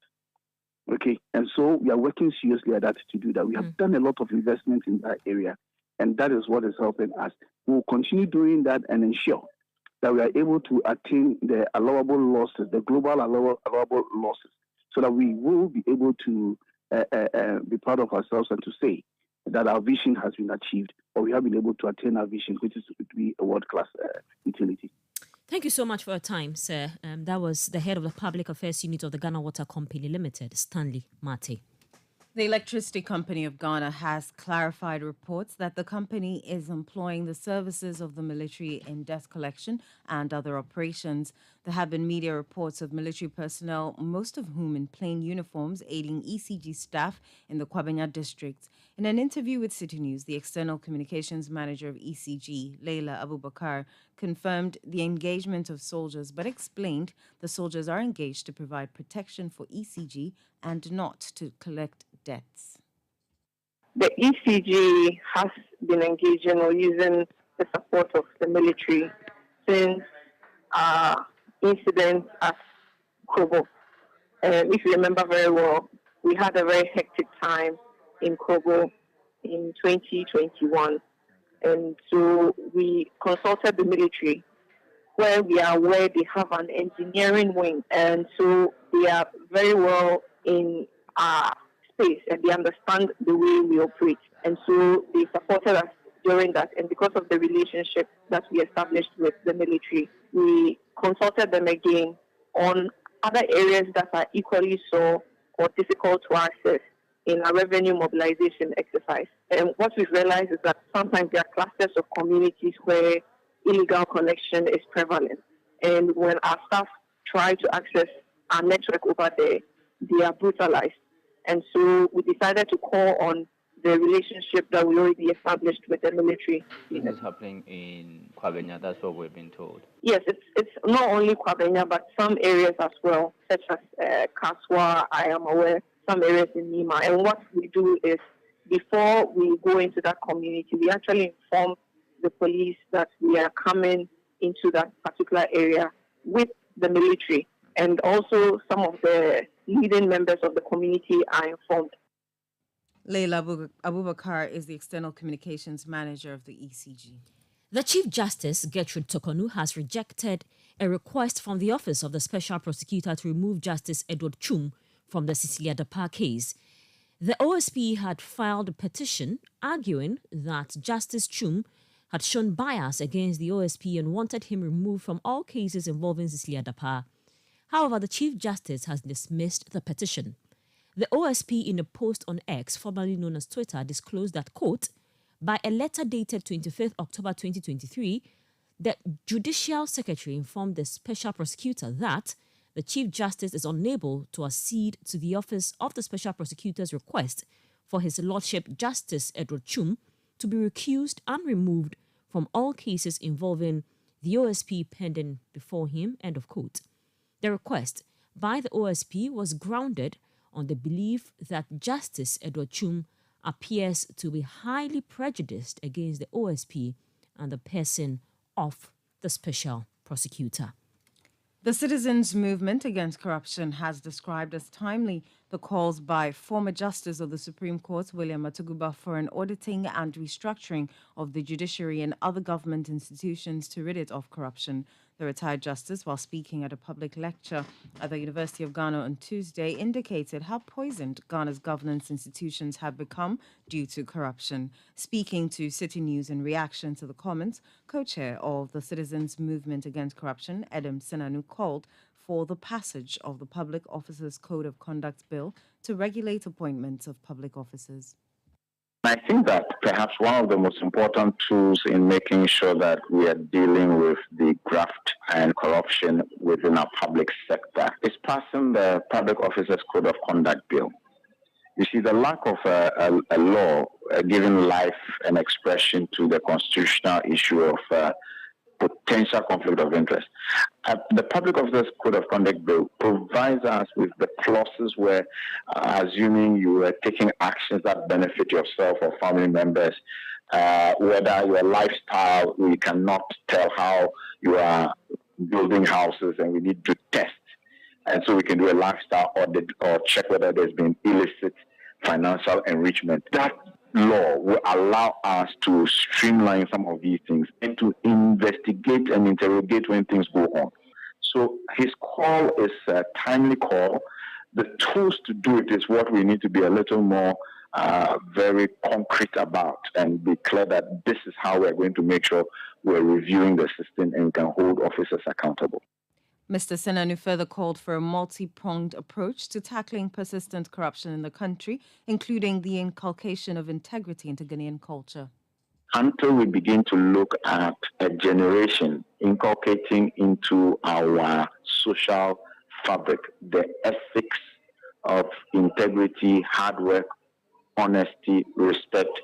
Okay, and so we are working seriously at that to do that. We have done a lot of investment in that area, and that is what is helping us. We will continue doing that and ensure that we are able to attain the allowable losses, the global allowable losses, so that we will be able to be proud of ourselves and to say that our vision has been achieved, or we have been able to attain our vision, which is to be a world-class utility. Thank you so much for your time, sir. That was the head of the Public Affairs Unit of the Ghana Water Company Limited, Stanley Mate. The Electricity Company of Ghana has clarified reports that the company is employing the services of the military in debt collection and other operations. There have been media reports of military personnel, most of whom in plain uniforms, aiding ECG staff in the Kwabena district. In an interview with Citi News, the external communications manager of ECG, Leila Abubakar, confirmed the engagement of soldiers, but explained the soldiers are engaged to provide protection for ECG and not to collect debts. The ECG has been engaging or using the support of the military since incidents at Kobo. If you remember very well, we had a very hectic time in Kobo in 2021. And so we consulted the military where we are aware they have an engineering wing, and so they are very well in our space and they understand the way we operate. And so they supported us during that. And because of the relationship that we established with the military, we consulted them again on other areas that are equally so or difficult to access in our revenue mobilization exercise. And what we've realized is that sometimes there are clusters of communities where illegal collection is prevalent. And when our staff try to access our network over there, they are brutalized. And so we decided to call on the relationship that we already established with the military. This is happening in Kwabenya, that's what we've been told. Yes, it's not only Kwabenya, but some areas as well, such as Kaswa, I am aware, some areas in Nima. And what we do is, before we go into that community, we actually inform the police that we are coming into that particular area with the military. And also some of the leading members of the community are informed. Leila Abubakar is the External Communications Manager of the ECG. The Chief Justice, Gertrude Tokonu, has rejected a request from the Office of the Special Prosecutor to remove Justice Edward Chum from the Cecilia Dapar case. The OSP had filed a petition arguing that Justice Chum had shown bias against the OSP and wanted him removed from all cases involving Cecilia Dapar. However, the Chief Justice has dismissed the petition. The OSP, in a post on X, formerly known as Twitter, disclosed that, quote, by a letter dated 25th October 2023, the Judicial Secretary informed the Special Prosecutor that the Chief Justice is unable to accede to the Office of the Special Prosecutor's request for His Lordship Justice Edward Chum to be recused and removed from all cases involving the OSP pending before him, end of quote. The request by the OSP was grounded on the belief that Justice Edward Chum appears to be highly prejudiced against the OSP and the person of the Special Prosecutor. The Citizens Movement Against Corruption has described as timely the calls by former Justice of the Supreme Court, William Matuguba, for an auditing and restructuring of the judiciary and other government institutions to rid it of corruption. The retired justice, while speaking at a public lecture at the University of Ghana on Tuesday, indicated how poisoned Ghana's governance institutions have become due to corruption. Speaking to City News in reaction to the comments, co-chair of the Citizens Movement Against Corruption, Edem Senanu, called for the passage of the Public Officers Code of Conduct Bill to regulate appointments of public officers. I think that perhaps one of the most important tools in making sure that we are dealing with the graft and corruption within our public sector is passing the Public Officers Code of Conduct Bill. You see, the lack of a law giving life and expression to the constitutional issue of potential conflict of interest. The Public Officers Code of Conduct Bill provides us with the clauses where, assuming you are taking actions that benefit yourself or family members, whether your lifestyle, we cannot tell how you are building houses and we need to test. And so we can do a lifestyle audit or check whether there's been illicit financial enrichment. That law will allow us to streamline some of these things and to investigate and interrogate when things go on. So his call is a timely call. The tools to do it is what we need to be a little more very concrete about and be clear that this is how we're going to make sure we're reviewing the system and can hold officers accountable. Mr. Senanu further called for a multi-pronged approach to tackling persistent corruption in the country, including the inculcation of integrity into Ghanaian culture. Until we begin to look at a generation inculcating into our social fabric the ethics of integrity, hard work, honesty, respect,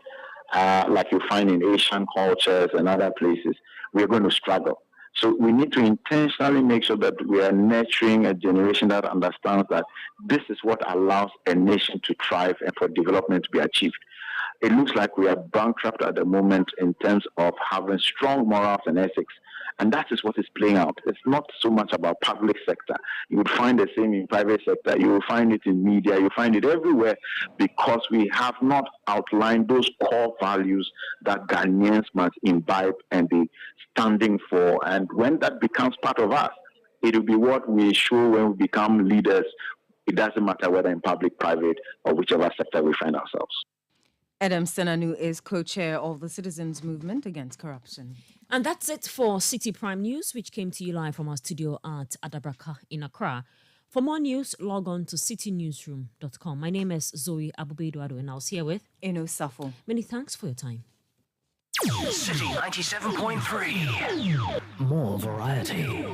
like you find in Asian cultures and other places, we're going to struggle. So we need to intentionally make sure that we are nurturing a generation that understands that this is what allows a nation to thrive and for development to be achieved. It looks like we are bankrupt at the moment in terms of having strong morals and ethics And that is what is playing out. It's not so much about public sector. You would find the same in private sector. You will find it in media. You find it everywhere because we have not outlined those core values that Ghanaians must imbibe and be standing for. And when that becomes part of us, it will be what we show when we become leaders. It doesn't matter whether in public, private, or whichever sector we find ourselves. Adam Senanu is co-chair of the Citizens Movement Against Corruption. And that's it for Citi Prime News, which came to you live from our studio at Adabraka in Accra. For more news, log on to citinewsroom.com. My name is Zoe Abubeduado, and I was here with Eno Safo. Many thanks for your time. City 97.3. More variety.